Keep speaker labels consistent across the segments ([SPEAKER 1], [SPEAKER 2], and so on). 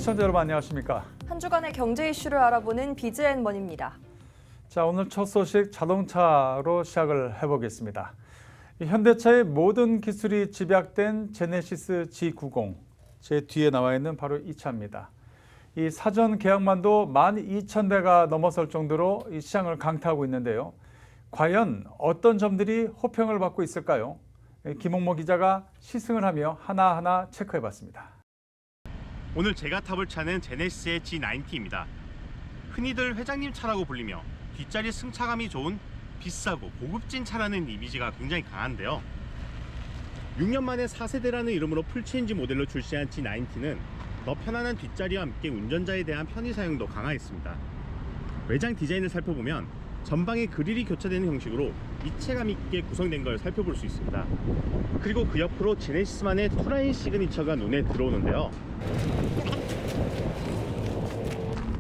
[SPEAKER 1] 시청자 여러분 안녕하십니까?
[SPEAKER 2] 한 주간의 경제 이슈를 알아보는 비즈앤머니입니다.
[SPEAKER 1] 자, 오늘 첫 소식 자동차로 시작을 해보겠습니다. 현대차의 모든 기술이 집약된 제네시스 G90, 제 뒤에 나와 있는 바로 이 차입니다. 이 사전 계약만도 12,000대가 넘어설 정도로 이 시장을 강타하고 있는데요. 과연 어떤 점들이 호평을 받고 있을까요? 김홍모 기자가 시승을 하며 하나하나 체크해봤습니다.
[SPEAKER 3] 오늘 제가 타볼 차는 제네시스의 G90입니다. 흔히들 회장님 차라고 불리며 뒷자리 승차감이 좋은 비싸고 고급진 차라는 이미지가 굉장히 강한데요. 6년 만에 4세대라는 이름으로 풀체인지 모델로 출시한 G90는 더 편안한 뒷자리와 함께 운전자에 대한 편의 사용도 강화했습니다. 외장 디자인을 살펴보면 전방에 그릴이 교차되는 형식으로 입체감 있게 구성된 걸 살펴볼 수 있습니다. 그리고 그 옆으로 제네시스만의 투라인 시그니처가 눈에 들어오는데요.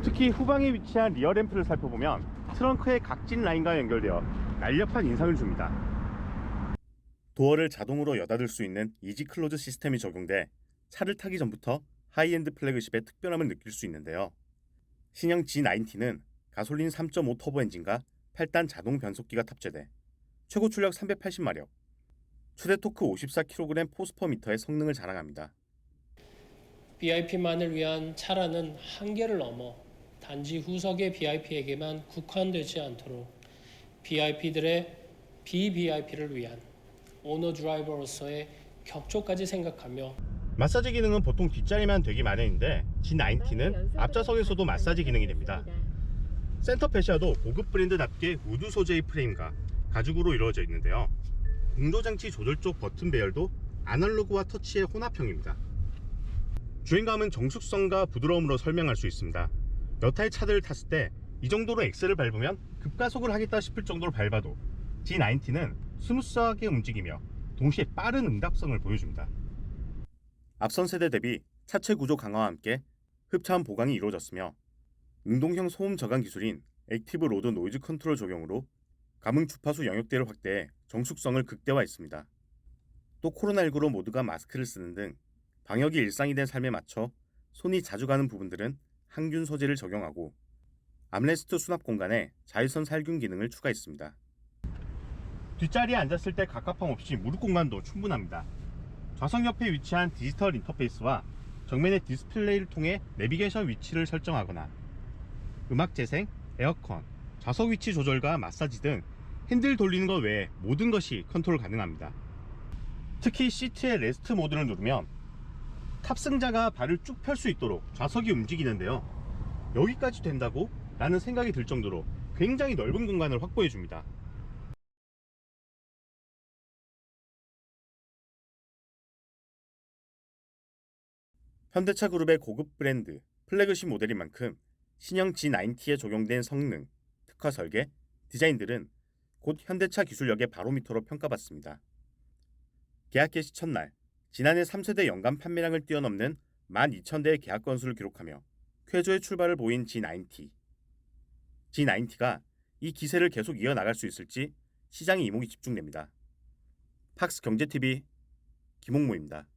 [SPEAKER 3] 특히 후방에 위치한 리어 램프를 살펴보면 트렁크의 각진 라인과 연결되어 날렵한 인상을 줍니다. 도어를 자동으로 여닫을 수 있는 이지 클로즈 시스템이 적용돼 차를 타기 전부터 하이엔드 플래그십의 특별함을 느낄 수 있는데요. 신형 G90는 가솔린 3.5 터보 엔진과 8단 자동 변속기가 탑재돼 최고 출력 380마력, 최대 토크 54kg 포스퍼미터의 성능을 자랑합니다.
[SPEAKER 4] VIP만을 위한 차라는 한계를 넘어 단지 후석의 VIP에게만 국한되지 않도록 VIP들의 BVIP를 위한 오너 드라이버로서의 격조까지 생각하며
[SPEAKER 3] 마사지 기능은 보통 뒷자리만 되기 마련인데 G90는 앞좌석에서도 마사지 기능이 됩니다. 센터 패시아도 고급 브랜드답게 우드 소재의 프레임과 가죽으로 이루어져 있는데요. 공조장치 조절 쪽 버튼 배열도 아날로그와 터치의 혼합형입니다. 주행감은 정숙성과 부드러움으로 설명할 수 있습니다. 여타의 차들을 탔을 때 이 정도로 엑셀을 밟으면 급가속을 하겠다 싶을 정도로 밟아도 G90는 스무스하게 움직이며 동시에 빠른 응답성을 보여줍니다. 앞선 세대 대비 차체 구조 강화와 함께 흡차음 보강이 이루어졌으며 응동형 소음 저감 기술인 액티브 로드 노이즈 컨트롤 적용으로 감응 주파수 영역대를 확대해 정숙성을 극대화했습니다. 또 코로나19로 모두가 마스크를 쓰는 등 방역이 일상이 된 삶에 맞춰 손이 자주 가는 부분들은 항균 소재를 적용하고 암레스트 수납 공간에 자외선 살균 기능을 추가했습니다. 뒷자리에 앉았을 때 갑갑함 없이 무릎 공간도 충분합니다. 좌석 옆에 위치한 디지털 인터페이스와 정면의 디스플레이를 통해 내비게이션 위치를 설정하거나 음악 재생, 에어컨, 좌석 위치 조절과 마사지 등 핸들 돌리는 것 외에 모든 것이 컨트롤 가능합니다. 특히 시트의 레스트 모드를 누르면 탑승자가 발을 쭉 펼 수 있도록 좌석이 움직이는데요. 여기까지 된다고? 라는 생각이 들 정도로 굉장히 넓은 공간을 확보해 줍니다. 현대차 그룹의 고급 브랜드 플래그십 모델인 만큼 신형 G90에 적용된 성능, 특화 설계, 디자인들은 곧 현대차 기술력의 바로미터로 평가받습니다. 계약 개시 첫날, 지난해 3세대 연간 판매량을 뛰어넘는 12,000대의 계약 건수를 기록하며 쾌조의 출발을 보인 G90. G90가 이 기세를 계속 이어나갈 수 있을지 시장의 이목이 집중됩니다. 팍스 경제TV 김홍모입니다.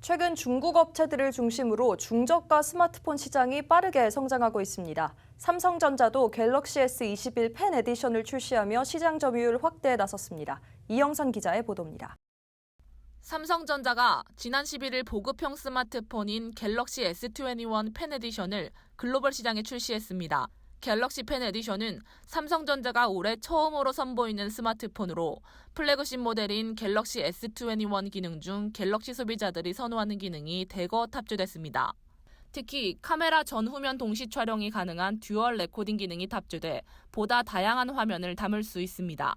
[SPEAKER 2] 최근 중국 업체들을 중심으로 중저가 스마트폰 시장이 빠르게 성장하고 있습니다. 삼성전자도 갤럭시 S21 펜 에디션을 출시하며 시장 점유율 확대에 나섰습니다. 이영선 기자의 보도입니다.
[SPEAKER 5] 삼성전자가 지난 11일 보급형 스마트폰인 갤럭시 S21 펜 에디션을 글로벌 시장에 출시했습니다. 갤럭시 펜 에디션은 삼성전자가 올해 처음으로 선보이는 스마트폰으로 플래그십 모델인 갤럭시 S21 기능 중 갤럭시 소비자들이 선호하는 기능이 대거 탑재됐습니다. 특히 카메라 전후면 동시 촬영이 가능한 듀얼 레코딩 기능이 탑재돼 보다 다양한 화면을 담을 수 있습니다.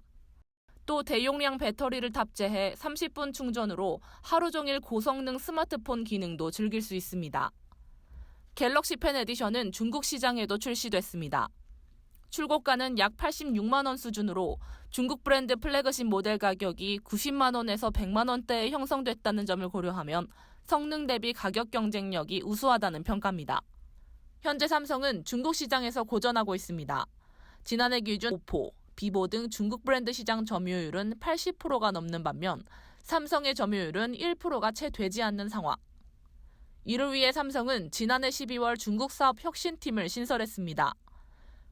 [SPEAKER 5] 또 대용량 배터리를 탑재해 30분 충전으로 하루 종일 고성능 스마트폰 기능도 즐길 수 있습니다. 갤럭시 펜 에디션은 중국 시장에도 출시됐습니다. 출고가는 약 86만 원 수준으로 중국 브랜드 플래그십 모델 가격이 90만 원에서 100만 원대에 형성됐다는 점을 고려하면 성능 대비 가격 경쟁력이 우수하다는 평가입니다. 현재 삼성은 중국 시장에서 고전하고 있습니다. 지난해 기준 오포, 비보 등 중국 브랜드 시장 점유율은 80%가 넘는 반면 삼성의 점유율은 1%가 채 되지 않는 상황. 이를 위해 삼성은 지난해 12월 중국 사업 혁신팀을 신설했습니다.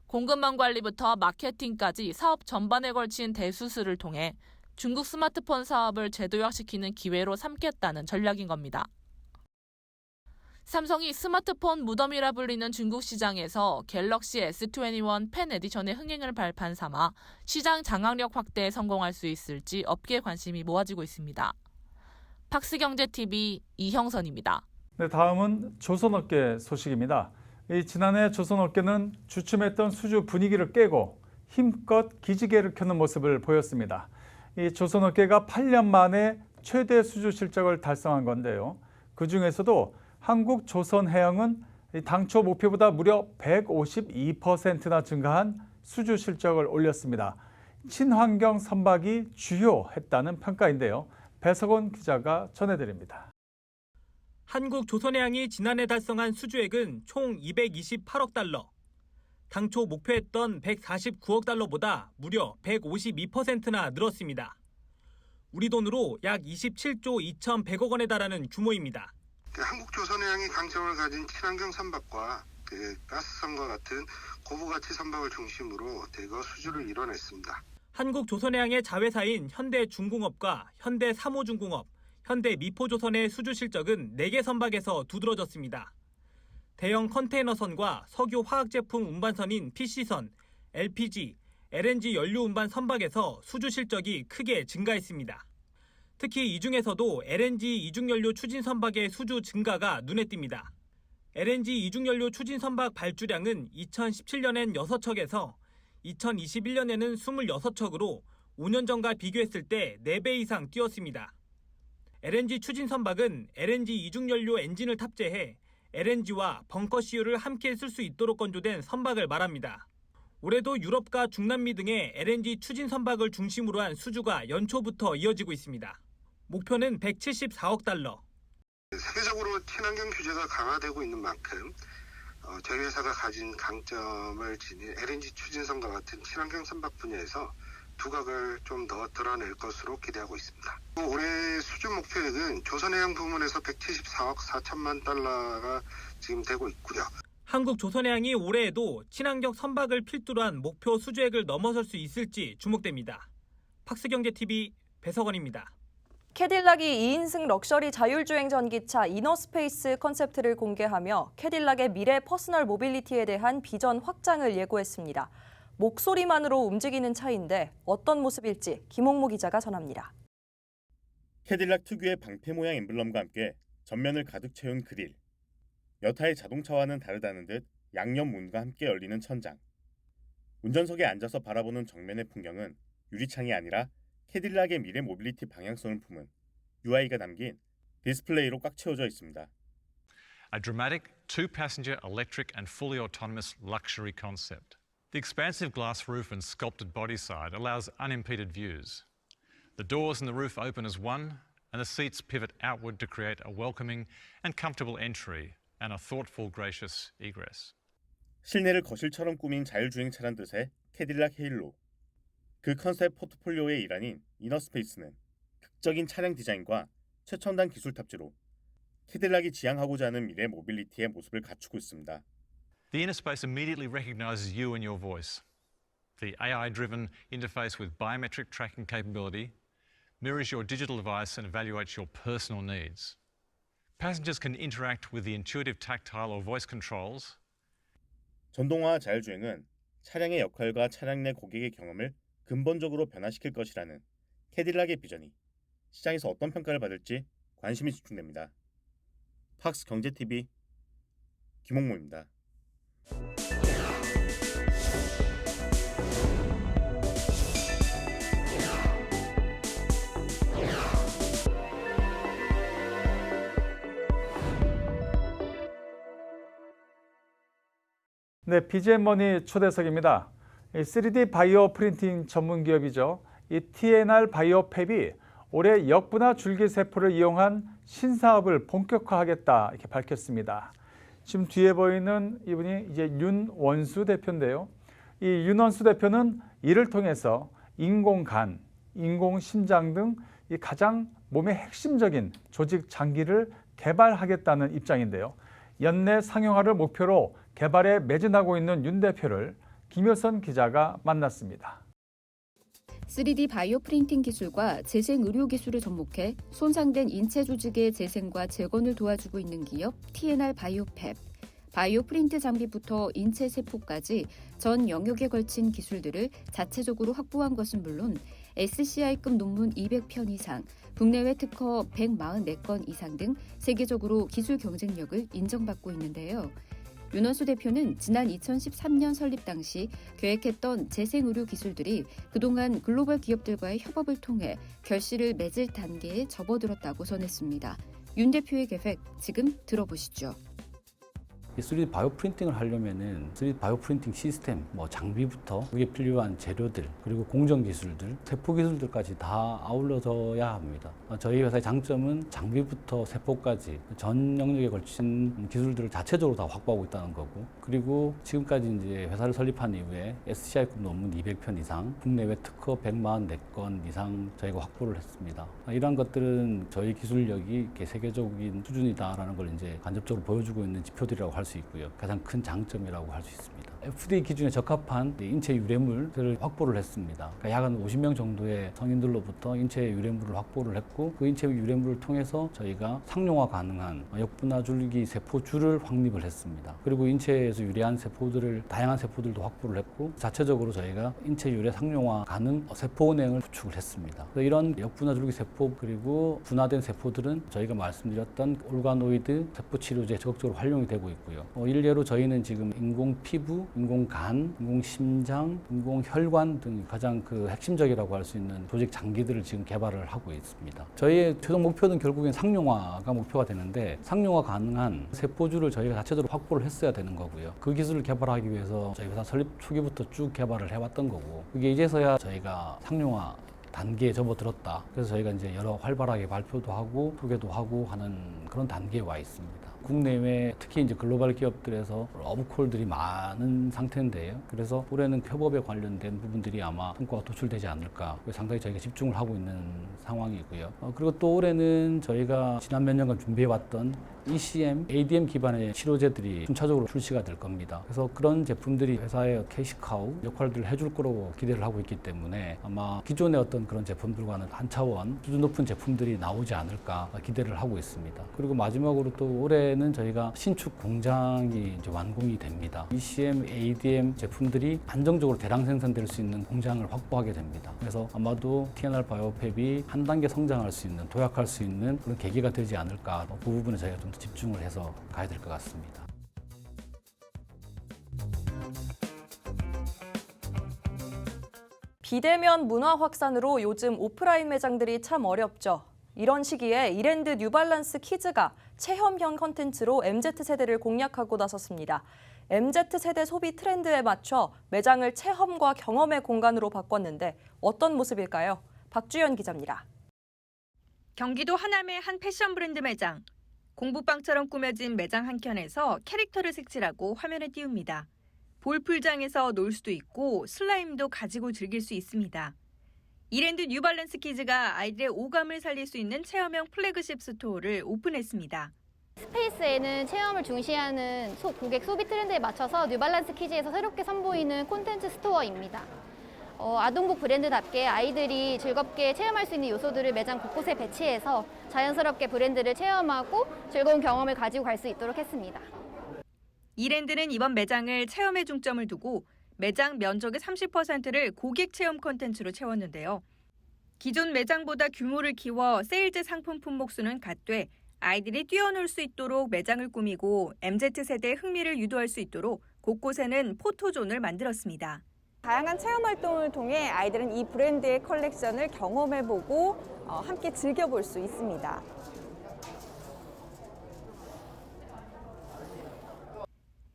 [SPEAKER 5] 공급망 관리부터 마케팅까지 사업 전반에 걸친 대수술을 통해 중국 스마트폰 사업을 제도화시키는 기회로 삼겠다는 전략인 겁니다. 삼성이 스마트폰 무덤이라 불리는 중국 시장에서 갤럭시 S21 펜 에디션의 흥행을 발판 삼아 시장 장악력 확대에 성공할 수 있을지 업계 관심이 모아지고 있습니다. 팍스경제TV 이형선입니다.
[SPEAKER 1] 네, 다음은 조선업계 소식입니다. 지난해 조선업계는 주춤했던 수주 분위기를 깨고 힘껏 기지개를 켜는 모습을 보였습니다. 조선업계가 8년 만에 최대 수주 실적을 달성한 건데요. 그중에서도 한국조선해양은 당초 목표보다 무려 152%나 증가한 수주 실적을 올렸습니다. 친환경 선박이 주요했다는 평가인데요. 배석원 기자가 전해드립니다.
[SPEAKER 6] 한국조선해양이 지난해 달성한 수주액은 총 228억 달러. 당초 목표했던 149억 달러보다 무려 152%나 늘었습니다. 우리 돈으로 약 27조 2,100억 원에 달하는 규모입니다.
[SPEAKER 7] 한국조선해양이 강점을 가진 친환경 선박과 가스선과 같은 고부가치 선박을 중심으로 대거 수주를 이뤄냈습니다.
[SPEAKER 6] 한국조선해양의 자회사인 현대중공업과 현대삼호중공업, 현대미포조선의 수주 실적은 4개 선박에서 두드러졌습니다. 대형 컨테이너선과 석유 화학제품 운반선인 PC선, LPG, LNG 연료 운반 선박에서 수주 실적이 크게 증가했습니다. 특히 이 중에서도 LNG 이중연료 추진 선박의 수주 증가가 눈에 띕니다. LNG 이중연료 추진 선박 발주량은 2017년엔 6척에서 2021년에는 26척으로 5년 전과 비교했을 때 4배 이상 뛰었습니다. LNG 추진 선박은 LNG 이중연료 엔진을 탑재해 LNG와 벙커CU를 함께 쓸 수 있도록 건조된 선박을 말합니다. 올해도 유럽과 중남미 등의 LNG 추진 선박을 중심으로 한 수주가 연초부터 이어지고 있습니다. 목표는 174억 달러.
[SPEAKER 7] 세계적으로 친환경 규제가 강화되고 있는 만큼 저희 회사가 가진 강점을 지닌 LNG 추진선과 같은 친환경 선박 분야에서 두각을 좀 더 드러낼 것으로 기대하고 있습니다. 올해 수주 목표액은 조선해양 부문에서 174억 4천만 달러가 지금 되고 있고요.
[SPEAKER 6] 한국조선해양이 올해에도 친환경 선박을 필두로 한 목표 수주액을 넘어설 수 있을지 주목됩니다. 팍스경제TV 배석원입니다.
[SPEAKER 2] 캐딜락이 2인승 럭셔리 자율주행 전기차 이너스페이스 컨셉트를 공개하며 캐딜락의 미래 퍼스널 모빌리티에 대한 비전 확장을 예고했습니다. 목소리만으로 움직이는 차인데 어떤 모습일지 김홍모 기자가 전합니다.
[SPEAKER 3] 캐딜락 특유의 방패 모양 엠블럼과 함께 전면을 가득 채운 그릴. 여타의 자동차와는 다르다는 듯 양옆 문과 함께 열리는 천장. 운전석에 앉아서 바라보는 정면의 풍경은 유리창이 아니라 캐딜락의 미래 모빌리티 방향성을 품은 UI가 담긴 디스플레이로 꽉 채워져 있습니다.
[SPEAKER 8] A dramatic two-passenger electric and fully autonomous luxury concept. The expansive glass roof and sculpted body side allows unimpeded views. The doors and the roof open as one, and the seats pivot outward to create a welcoming and comfortable entry and a thoughtful, gracious egress.
[SPEAKER 3] 실내를 거실처럼 꾸민 자율주행차란 뜻의 캐딜락 헤일로. 그 컨셉 포트폴리오의 일환인 이너스페이스는 극적인 차량 디자인과 최첨단 기술 탑재로 캐딜락이 지향하고자 하는 미래 모빌리티의 모습을 갖추고 있습니다.
[SPEAKER 8] The Innerspace immediately recognizes you and your voice. The AI-driven interface with biometric tracking capability mirrors your digital device and evaluates your personal needs. Passengers can interact with the intuitive tactile or voice controls.
[SPEAKER 3] 전동화 자율주행은 차량의 역할과 차량 내 고객의 경험을 근본적으로 변화시킬 것이라는 캐딜락의 비전이 시장에서 어떤 평가를 받을지 관심이 집중됩니다. 팍스경제TV 김홍모입니다.
[SPEAKER 1] 네, BGM머니 초대석입니다. 3D 바이오 프린팅 전문 기업이죠. 이 TNR 바이오팹이 올해 역분화 줄기세포를 이용한 신사업을 본격화하겠다 이렇게 밝혔습니다. 지금 뒤에 보이는 이분이 이제 윤원수 대표인데요. 이 윤원수 대표는 이를 통해서 인공간, 인공심장 등 이 가장 몸의 핵심적인 조직 장기를 개발하겠다는 입장인데요. 연내 상용화를 목표로 개발에 매진하고 있는 윤 대표를 김효선 기자가 만났습니다.
[SPEAKER 9] 3D 바이오 프린팅 기술과 재생 의료 기술을 접목해 손상된 인체 조직의 재생과 재건을 도와주고 있는 기업 TNR 바이오팹. 바이오 프린트 장비부터 인체 세포까지 전 영역에 걸친 기술들을 자체적으로 확보한 것은 물론 SCI급 논문 200편 이상, 국내외 특허 144건 이상 등 세계적으로 기술 경쟁력을 인정받고 있는데요. 윤원수 대표는 지난 2013년 설립 당시 계획했던 재생의료 기술들이 그동안 글로벌 기업들과의 협업을 통해 결실을 맺을 단계에 접어들었다고 전했습니다. 윤 대표의 계획 지금 들어보시죠.
[SPEAKER 10] 3D 바이오 프린팅을 하려면은 3D 바이오 프린팅 시스템, 장비부터 그게 필요한 재료들, 그리고 공정 기술들, 세포 기술들까지 다 아울러져야 합니다. 저희 회사의 장점은 장비부터 세포까지 전 영역에 걸친 기술들을 자체적으로 다 확보하고 있다는 거고, 그리고 지금까지 이제 회사를 설립한 이후에 SCI급 논문 200편 이상, 국내외 특허 144건 이상 저희가 확보를 했습니다. 이러한 것들은 저희 기술력이 이렇게 세계적인 수준이다라는 걸 이제 간접적으로 보여주고 있는 지표들이라고 할 수 있고요. 가장 큰 장점이라고 할 수 있습니다. FDA 기준에 적합한 인체 유래물들을 확보를 했습니다. 그러니까 약 한 50명 정도의 성인들로부터 인체 유래물을 확보를 했고, 그 인체 유래물을 통해서 저희가 상용화 가능한 역분화줄기 세포줄을 확립을 했습니다. 그리고 인체에서 유래한 세포들을, 다양한 세포들도 확보를 했고, 자체적으로 저희가 인체 유래 상용화 가능 세포 운행을 구축을 했습니다. 이런 역분화줄기 세포 그리고 분화된 세포들은 저희가 말씀드렸던 올가노이드 세포 치료제에 적극적으로 활용이 되고 있고요. 일례로 저희는 지금 인공 피부, 인공 간, 인공 심장, 인공 혈관 등 가장 핵심적이라고 할 수 있는 조직 장기들을 지금 개발을 하고 있습니다. 저희의 최종 목표는 결국엔 상용화가 목표가 되는데, 상용화 가능한 세포줄을 저희가 자체적으로 확보를 했어야 되는 거고요. 그 기술을 개발하기 위해서 저희 회사 설립 초기부터 쭉 개발을 해왔던 거고, 그게 이제서야 저희가 상용화 단계에 접어들었다. 그래서 저희가 이제 여러 활발하게 발표도 하고 소개도 하고 하는 그런 단계에 와 있습니다. 국내외 특히 이제 글로벌 기업들에서 러브콜들이 많은 상태인데요. 그래서 올해는 협업에 관련된 부분들이 아마 성과가 도출되지 않을까. 상당히 저희가 집중을 하고 있는 상황이고요. 그리고 또 올해는 저희가 지난 몇 년간 준비해왔던 ECM, ADM 기반의 치료제들이 순차적으로 출시가 될 겁니다. 그래서 그런 제품들이 회사의 캐시카우 역할들을 해줄 거라고 기대를 하고 있기 때문에 아마 기존의 어떤 그런 제품들과는 한 차원 수준 높은 제품들이 나오지 않을까 기대를 하고 있습니다. 그리고 마지막으로 또 올해는 저희가 신축 공장이 이제 완공이 됩니다. ECM, ADM 제품들이 안정적으로 대량 생산될 수 있는 공장을 확보하게 됩니다. 그래서 아마도 TNR 바이오팹이 한 단계 성장할 수 있는, 도약할 수 있는 그런 계기가 되지 않을까. 그 부분에 저희가 좀 더 집중을 해서 가야 될 것 같습니다.
[SPEAKER 2] 비대면 문화 확산으로 요즘 오프라인 매장들이 참 어렵죠. 이런 시기에 이랜드 뉴발란스 키즈가 체험형 컨텐츠로 MZ세대를 공략하고 나섰습니다. MZ세대 소비 트렌드에 맞춰 매장을 체험과 경험의 공간으로 바꿨는데 어떤 모습일까요? 박주연 기자입니다.
[SPEAKER 11] 경기도 하남의 한 패션 브랜드 매장. 공부방처럼 꾸며진 매장 한켠에서 캐릭터를 색칠하고 화면에 띄웁니다. 볼풀장에서 놀 수도 있고 슬라임도 가지고 즐길 수 있습니다. 이랜드 뉴발란스 키즈가 아이들의 오감을 살릴 수 있는 체험형 플래그십 스토어를 오픈했습니다.
[SPEAKER 12] 스페이스에는 체험을 중시하는 고객 소비 트렌드에 맞춰서 뉴발란스 키즈에서 새롭게 선보이는 콘텐츠 스토어입니다. 아동복 브랜드답게 아이들이 즐겁게 체험할 수 있는 요소들을 매장 곳곳에 배치해서 자연스럽게 브랜드를 체험하고 즐거운 경험을 가지고 갈 수 있도록 했습니다.
[SPEAKER 11] 이랜드는 이번 매장을 체험에 중점을 두고 매장 면적의 30%를 고객 체험 콘텐츠로 채웠는데요. 기존 매장보다 규모를 키워 세일즈 상품 품목수는 갖되 아이들이 뛰어놀 수 있도록 매장을 꾸미고 MZ세대의 흥미를 유도할 수 있도록 곳곳에는 포토존을 만들었습니다.
[SPEAKER 13] 다양한 체험 활동을 통해 아이들은 이 브랜드의 컬렉션을 경험해보고 함께 즐겨볼 수 있습니다.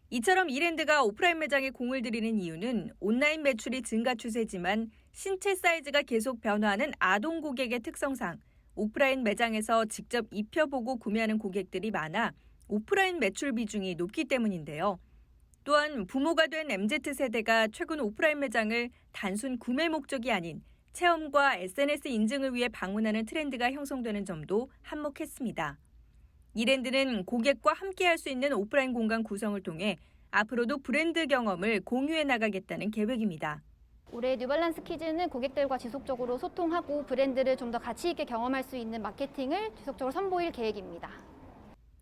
[SPEAKER 11] 이처럼 이랜드가 오프라인 매장에 공을 들이는 이유는 온라인 매출이 증가 추세지만 신체 사이즈가 계속 변화하는 아동 고객의 특성상 오프라인 매장에서 직접 입혀보고 구매하는 고객들이 많아 오프라인 매출 비중이 높기 때문인데요. 또한 부모가 된 MZ세대가 최근 오프라인 매장을 단순 구매 목적이 아닌 체험과 SNS 인증을 위해 방문하는 트렌드가 형성되는 점도 한몫했습니다. 이랜드는 고객과 함께할 수 있는 오프라인 공간 구성을 통해 앞으로도 브랜드 경험을 공유해 나가겠다는 계획입니다.
[SPEAKER 12] 올해 뉴발란스 키즈는 고객들과 지속적으로 소통하고 브랜드를 좀 더 가치 있게 경험할 수 있는 마케팅을 지속적으로 선보일 계획입니다.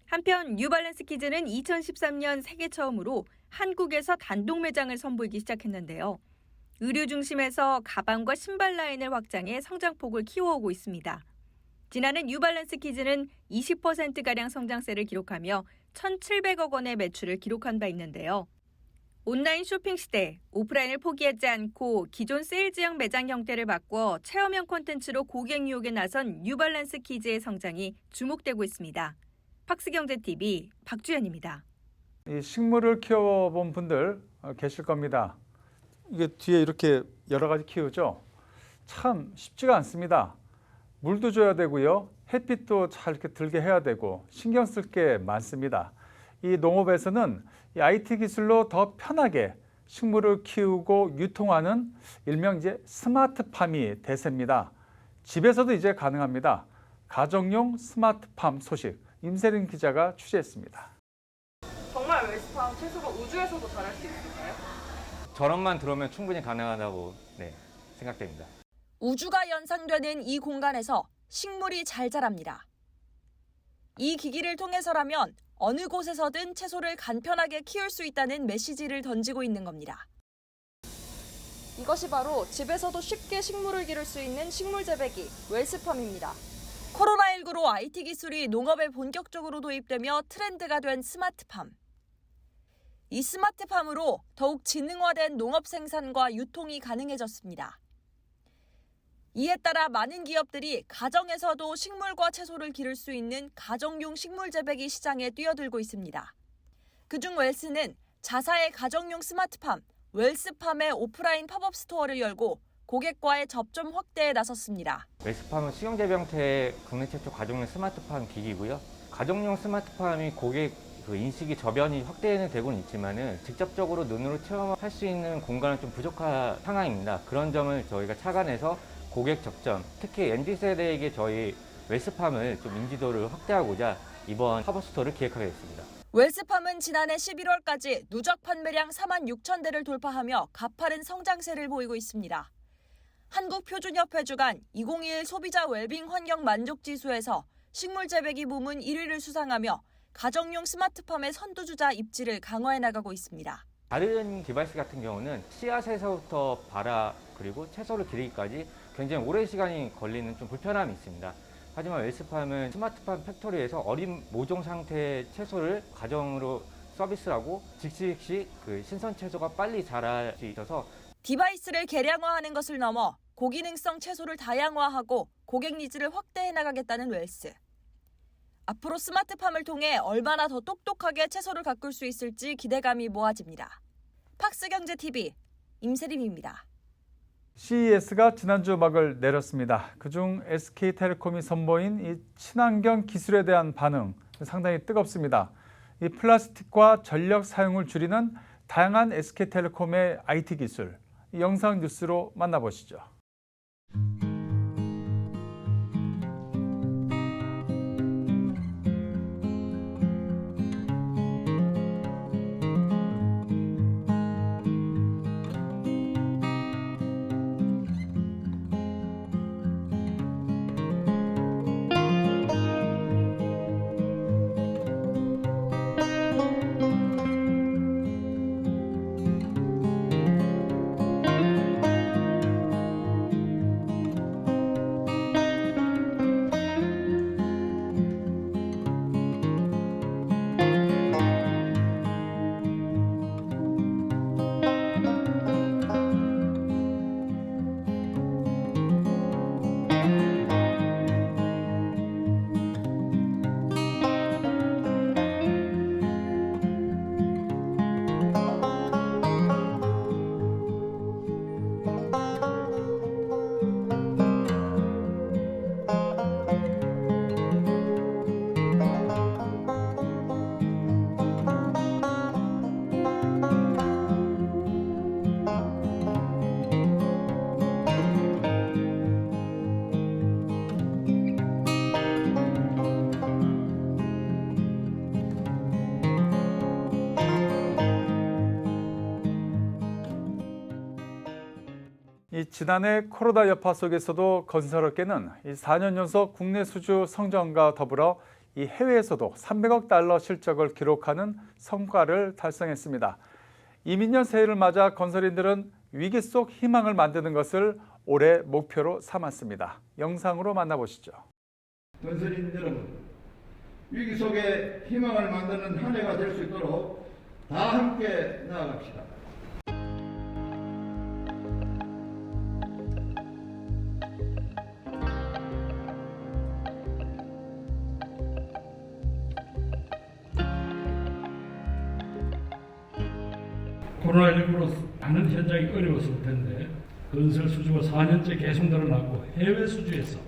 [SPEAKER 11] 한편 뉴발란스 키즈는 2013년 세계 처음으로 한국에서 단독 매장을 선보이기 시작했는데요. 의류 중심에서 가방과 신발 라인을 확장해 성장폭을 키워오고 있습니다. 지난해 뉴발란스 키즈는 20%가량 성장세를 기록하며 1,700억 원의 매출을 기록한 바 있는데요. 온라인 쇼핑 시대, 오프라인을 포기하지 않고 기존 세일즈형 매장 형태를 바꿔 체험형 콘텐츠로 고객 유혹에 나선 뉴발란스 키즈의 성장이 주목되고 있습니다. 팍스경제TV 박주연입니다.
[SPEAKER 1] 이 식물을 키워본 분들 계실 겁니다. 이게 뒤에 이렇게 여러 가지 키우죠. 참 쉽지가 않습니다. 물도 줘야 되고요. 햇빛도 잘 이렇게 들게 해야 되고 신경 쓸 게 많습니다. 이 농업에서는 이 IT 기술로 더 편하게 식물을 키우고 유통하는 일명 이제 스마트팜이 대세입니다. 집에서도 이제 가능합니다. 가정용 스마트팜 소식 임세린 기자가 취재했습니다.
[SPEAKER 2] 정말 웰스팜 채소가 우주에서도 자랄 수 있을까요?
[SPEAKER 14] 저런만 들어오면 충분히 가능하다고 생각됩니다.
[SPEAKER 5] 우주가 연상되는 이 공간에서 식물이 잘 자랍니다. 이 기기를 통해서라면 어느 곳에서든 채소를 간편하게 키울 수 있다는 메시지를 던지고 있는 겁니다.
[SPEAKER 2] 이것이 바로 집에서도 쉽게 식물을 기를 수 있는 식물 재배기 웰스팜입니다.
[SPEAKER 5] 코로나19로 IT 기술이 농업에 본격적으로 도입되며 트렌드가 된 스마트팜. 이 스마트팜으로 더욱 지능화된 농업 생산과 유통이 가능해졌습니다. 이에 따라 많은 기업들이 가정에서도 식물과 채소를 기를 수 있는 가정용 식물 재배기 시장에 뛰어들고 있습니다. 그중 웰스는 자사의 가정용 스마트팜, 웰스팜의 오프라인 팝업 스토어를 열고 고객과의 접점 확대에 나섰습니다.
[SPEAKER 14] 웰스팜은 수영재배 형태의 국내 최초 가정용 스마트팜 기기고요. 가정용 스마트팜이 고객 인식이 저변이 확대는 되고는 있지만은 직접적으로 눈으로 체험할 수 있는 공간은 좀 부족한 상황입니다. 그런 점을 저희가 착안해서 고객 접점, 특히 MZ세대에게 저희 웰스팜을 좀 인지도를 확대하고자 이번 팝업 스토어를 기획하게 됐습니다.
[SPEAKER 5] 웰스팜은 지난해 11월까지 누적 판매량 46,000대를 돌파하며 가파른 성장세를 보이고 있습니다. 한국표준협회 주간 2021 소비자 웰빙 환경 만족 지수에서 식물 재배기 부문 1위를 수상하며 가정용 스마트팜의 선두주자 입지를 강화해 나가고 있습니다.
[SPEAKER 14] 다른 디바이스 같은 경우는 씨앗에서부터 발화 그리고 채소를 기르기까지 굉장히 오랜 시간이 걸리는 좀 불편함이 있습니다. 하지만 웰스팜은 스마트팜 팩토리에서 어린 모종 상태의 채소를 가정으로 서비스하고 즉시 신선 채소가 빨리 자랄 수 있어서
[SPEAKER 5] 디바이스를 개량화하는 것을 넘어 고기능성 채소를 다양화하고 고객 니즈를 확대해 나가겠다는 웰스. 앞으로 스마트팜을 통해 얼마나 더 똑똑하게 채소를 가꿀 수 있을지 기대감이 모아집니다. 팍스경제TV 임세림입니다.
[SPEAKER 1] CES가 지난주 막을 내렸습니다. 그중 SK텔레콤이 선보인 이 친환경 기술에 대한 반응 상당히 뜨겁습니다. 이 플라스틱과 전력 사용을 줄이는 다양한 SK텔레콤의 IT 기술, 이 영상 뉴스로 만나보시죠. 이 지난해 코로나 여파 속에서도 건설업계는 이 4년 연속 국내 수주 성장과 더불어 이 해외에서도 300억 달러 실적을 기록하는 성과를 달성했습니다. 이민년 새해를 맞아 건설인들은 위기 속 희망을 만드는 것을 올해 목표로 삼았습니다. 영상으로 만나보시죠.
[SPEAKER 15] 건설인 여러분, 위기 속에 희망을 만드는 한 해가 될 수 있도록 다 함께 나아갑시다.
[SPEAKER 16] 코로나19로 많은 현장이 어려웠을 텐데 건설 수주가 4년째 계속 늘어났고 해외 수주에서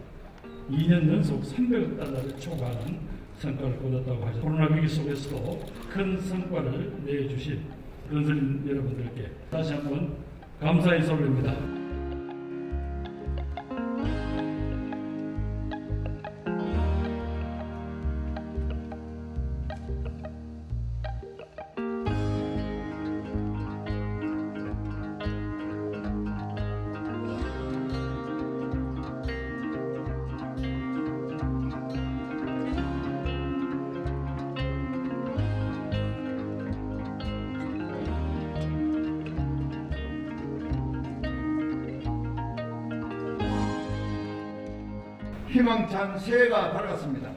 [SPEAKER 16] 2년 연속 300억 달러를 초과하는 성과를 거뒀다고 하죠. 코로나 위기 속에서도 큰 성과를 내주신 건설인 여러분들께 다시 한번 감사 인사를 올립니다.
[SPEAKER 15] 희망찬 새해가 밝았습니다.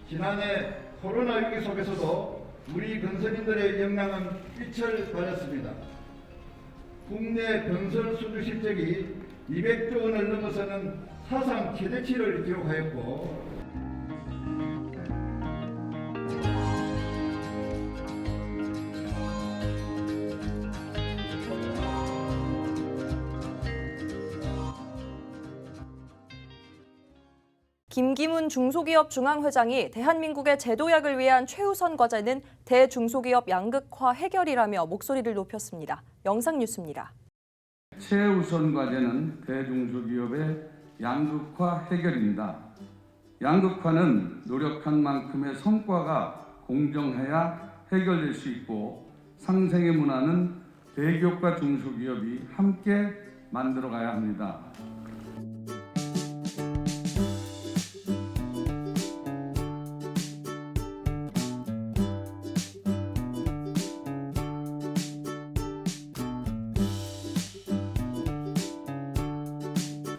[SPEAKER 15] 지난해 코로나 위기 속에서도 우리 건설인들의 역량은 빛을 발했습니다. 국내 건설 수주 실적이 200조 원을 넘어서는 사상 최대치를 기록하였고
[SPEAKER 2] 김기문 중소기업 중앙회장이 대한민국의 제도약을 위한 최우선 과제는 대중소기업 양극화 해결이라며 목소리를 높였습니다. 영상 뉴스입니다.
[SPEAKER 17] 최우선 과제는 대중소기업의 양극화 해결입니다. 양극화는 노력한 만큼의 성과가 공정해야 해결될 수 있고 상생의 문화는 대기업과 중소기업이 함께 만들어가야 합니다.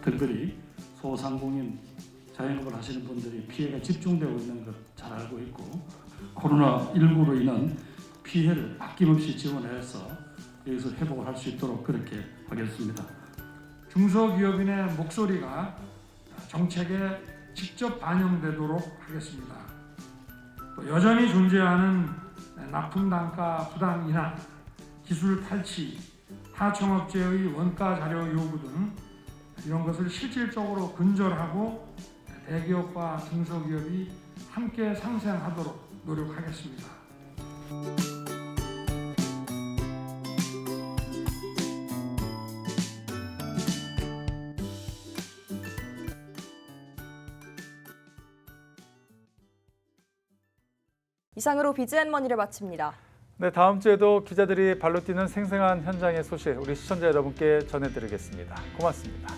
[SPEAKER 16] 특별히 소상공인 자영업을 하시는 분들이 피해가 집중되고 있는 것 잘 알고 있고 코로나19로 인한 피해를 아낌없이 지원해서 여기서 회복을 할 수 있도록 그렇게 하겠습니다.
[SPEAKER 18] 중소기업인의 목소리가 정책에 직접 반영되도록 하겠습니다. 또 여전히 존재하는 납품 단가 부당 인하, 기술 탈취, 하청업체의 원가 자료 요구 등 이런 것을 실질적으로 근절하고 대기업과 중소기업이 함께 상생하도록 노력하겠습니다.
[SPEAKER 2] 이상으로 BGN머니를 마칩니다.
[SPEAKER 1] 네, 다음 주에도 기자들이 발로 뛰는 생생한 현장의 소식 우리 시청자 여러분께 전해드리겠습니다. 고맙습니다.